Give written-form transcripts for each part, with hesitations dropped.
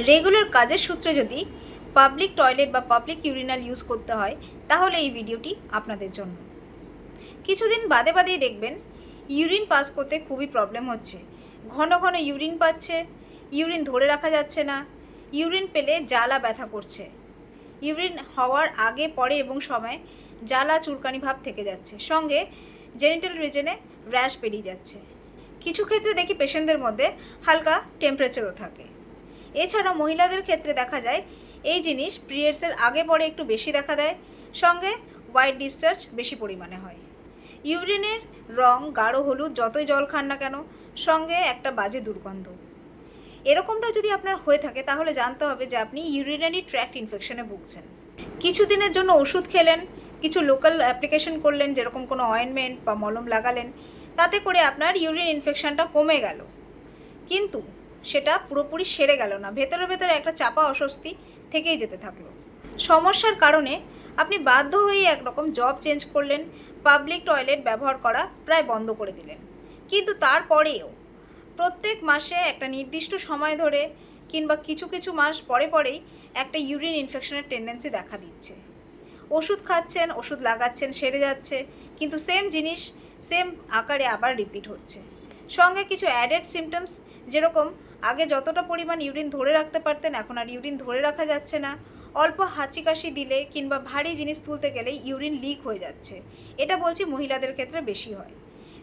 Regular কাজের সূত্রে যদি পাবলিক টয়লেট বা পাবলিক ইউরিনাল ইউজ করতে হয় তাহলে এই ভিডিওটি আপনাদের জন্য। কিছুদিন বাদে বাদেই দেখবেন ইউরিন পাস করতে খুবই প্রবলেম হচ্ছে, ঘন ঘন ইউরিন পাচ্ছে, ইউরিন ধরে রাখা যাচ্ছে না, ইউরিন পেলে জ্বালা ব্যথা করছে, ইউরিন হওয়ার আগে পরে এবং সময় জ্বালা চুলকানি ভাব থেকে যাচ্ছে, সঙ্গে জেনিটাল রিজনে র্যাশ বেরিয়ে যাচ্ছে। কিছু ক্ষেত্রে দেখি পেশেন্টদের মধ্যে হালকা টেম্পারেচারও থাকে। এছাড়া মহিলাদের ক্ষেত্রে দেখা যায় এই জিনিস পিরিয়ডসের আগে পরে একটু বেশি দেখা দেয়, সঙ্গে হোয়াইট ডিসচার্জ বেশি পরিমাণে হয়। ইউরিনের রং গাঢ় হলুদ যতই জল খান না কেন, সঙ্গে একটা বাজে দুর্গন্ধ। এরকমটা যদি আপনার হয়ে থাকে তাহলে জানতে হবে যে আপনি ইউরিনারি ট্র্যাক্ট ইনফেকশনে ভুগছেন। কিছুদিনের জন্য ওষুধ খেলেন, কিছু লোকাল অ্যাপ্লিকেশন করলেন, যেরকম কোনো অয়েনমেন্ট বা মলম লাগালেন, তাতে করে আপনার ইউরিন ইনফেকশনটা কমে গেল, কিন্তু সেটা পুরোপুরি সেরে গেল না, ভেতরে ভেতরে একটা চাপা অস্বস্তি থেকেই যেতে থাকলো। সমস্যার কারণে আপনি বাধ্য হয়ে একরকম জব চেঞ্জ করলেন, পাবলিক টয়লেট ব্যবহার করা প্রায় বন্ধ করে দিলেন, কিন্তু তারপরেও প্রত্যেক মাসে একটা নির্দিষ্ট সময় ধরে কিংবা কিছু কিছু মাস পরে পরেই একটা ইউরিন ইনফেকশনের টেন্ডেন্সি দেখা দিচ্ছে। ওষুধ খাচ্ছেন, ওষুধ লাগাচ্ছেন, সেরে যাচ্ছে, কিন্তু সেম জিনিস সেম আকারে আবার রিপিট হচ্ছে। সঙ্গে কিছু অ্যাডেড সিমটমস, যেরকম আগে যতটা পরিমাণ ইউরিন ধরে রাখতে পারতেন এখন আর ইউরিন ধরে রাখা যাচ্ছে না, অল্প হাঁচি কাশি দিলে কিংবা ভারী জিনিস তুলতে গেলে ইউরিন লিক হয়ে যাচ্ছে। এটা বলছি মহিলাদের ক্ষেত্রে বেশি হয়।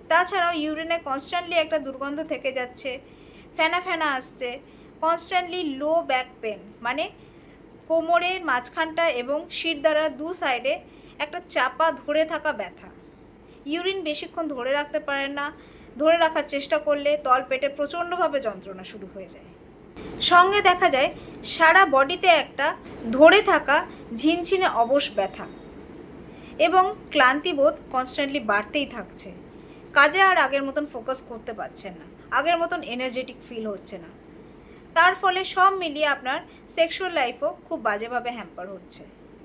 তাছাড়াও ইউরিনে কনস্ট্যান্টলি একটা দুর্গন্ধ থেকে যাচ্ছে, ফেনা ফেনা আসছে, কনস্ট্যান্টলি লো ব্যাক পেন, মানে কোমরের মাঝখানটা এবং শিরদাঁড়ার দু সাইডে একটা চাপা ধরে থাকা ব্যথা। ইউরিন বেশিক্ষণ ধরে রাখতে পারেন না, ধরে রাখার চেষ্টা করলে তল পেটে প্রচণ্ডভাবে যন্ত্রণা শুরু হয়ে যায়। সঙ্গে দেখা যায় সারা বডিতে একটা ধরে থাকা ঝিনঝিনে অবশ ব্যথা এবং ক্লান্তিবোধ কনস্ট্যান্টলি বাড়তেই থাকছে। কাজে আর আগের মতন ফোকাস করতে পারছেন না, আগের মতন এনার্জেটিক ফিল হচ্ছে না। তার ফলে সব মিলিয়ে আপনার সেক্সুয়াল লাইফও খুব বাজেভাবে হ্যাম্পার হচ্ছে।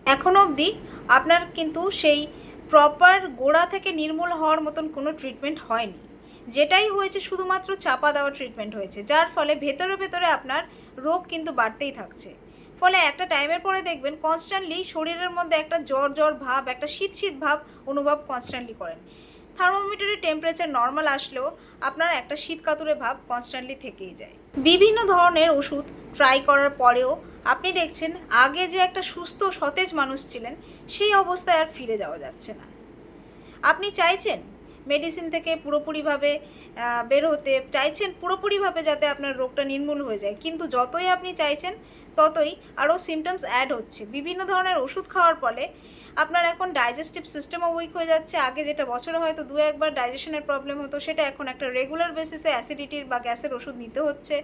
এখনও অবধি আপনার কিন্তু সেই প্রপার গোড়া থেকে নির্মূল হওয়ার মতন কোনো ট্রিটমেন্ট হয়নি, যেটাই হয়েছে শুধুমাত্র চাপা দেওয়া ট্রিটমেন্ট হয়েছে, যার ফলে ভেতরে ভেতরে আপনার রোগ কিন্তু বাড়তেই থাকছে। ফলে একটা টাইমের পরে দেখবেন কনস্ট্যান্টলি শরীরের মধ্যে একটা জ্বর জ্বর ভাব, একটা শীত শীত ভাব অনুভব কনস্ট্যান্টলি করেন। থার্মোমিটারের টেম্পারেচার নর্মাল আসলেও আপনার একটা শীত কাতুরে ভাব কনস্ট্যান্টলি থেকেই যায়। বিভিন্ন ধরনের ওষুধ ট্রাই করার পরেও আপনি দেখছেন আগে যে একটা সুস্থ সতেজ মানুষ ছিলেন সেই অবস্থায় আর ফিরে যাওয়া যাচ্ছে না। আপনি চাইছেন মেডিসিন থেকে পুরোপুরিভাবে বের হতে, চাইছেন পুরোপুরিভাবে যাতে আপনার রোগটা নির্মূল হয়ে যায়, কিন্তু যতই আপনি চাইছেন ততই আরও সিমটমস অ্যাড হচ্ছে। বিভিন্ন ধরনের ওষুধ খাওয়ার ফলে আপনার এখন ডাইজেস্টিভ সিস্টেমও উইক হয়ে যাচ্ছে। আগে যেটা বছরে হয়তো দু একবার ডাইজেশনের প্রবলেম হতো, সেটা এখন একটা রেগুলার বেসিসে অ্যাসিডিটির বা গ্যাসের ওষুধ নিতে হচ্ছে,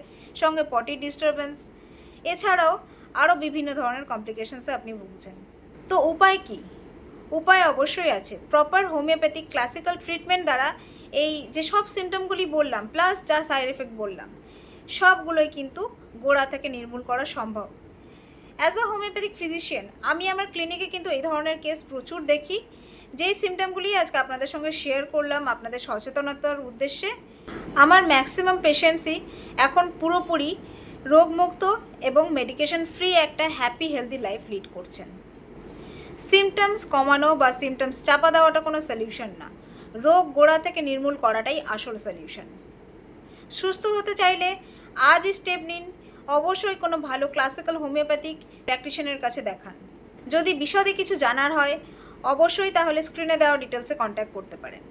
সঙ্গে পটি ডিস্টারবেন্স, এছাড়াও আরও বিভিন্ন ধরনের কমপ্লিকেশনসে আপনি ভুগছেন। তো উপায় কী? উপায় অবশ্যই আছে। প্রপার হোমিওপ্যাথিক ক্লাসিক্যাল ট্রিটমেন্ট দ্বারা এই যে সব সিমটমগুলি বললাম প্লাস যা সাইড এফেক্ট বললাম সবগুলোই কিন্তু গোড়া থেকে নির্মূল করা সম্ভব। অ্যাজ আ হোমিওপ্যাথিক ফিজিশিয়ান আমি আমার ক্লিনিকে কিন্তু এই ধরনের কেস প্রচুর দেখি। যেই সিমটমগুলি আজকে আপনাদের সঙ্গে শেয়ার করলাম আপনাদের সচেতনতার উদ্দেশ্যে, আমার ম্যাক্সিমাম পেশেন্টসই এখন পুরোপুরি রোগমুক্ত এবং মেডিকেশন ফ্রি একটা হ্যাপি হেলদি লাইফ লিড করছেন। সিমটমস কমানো বা সিমটমস চাপা দেওয়াটা কোনো সলিউশন না, রোগ গোড়া থেকে নির্মূল করাটাই আসল সলিউশন। সুস্থ হতে চাইলে আজই স্টেপ নিন, অবশ্যই কোনো ভালো ক্লাসিক্যাল হোমিওপ্যাথিক প্র্যাকটিশনের কাছে দেখান। যদি বিশদে কিছু জানার হয় অবশ্যই তাহলে স্ক্রিনে দেওয়া ডিটেলসে কন্ট্যাক্ট করতে পারেন।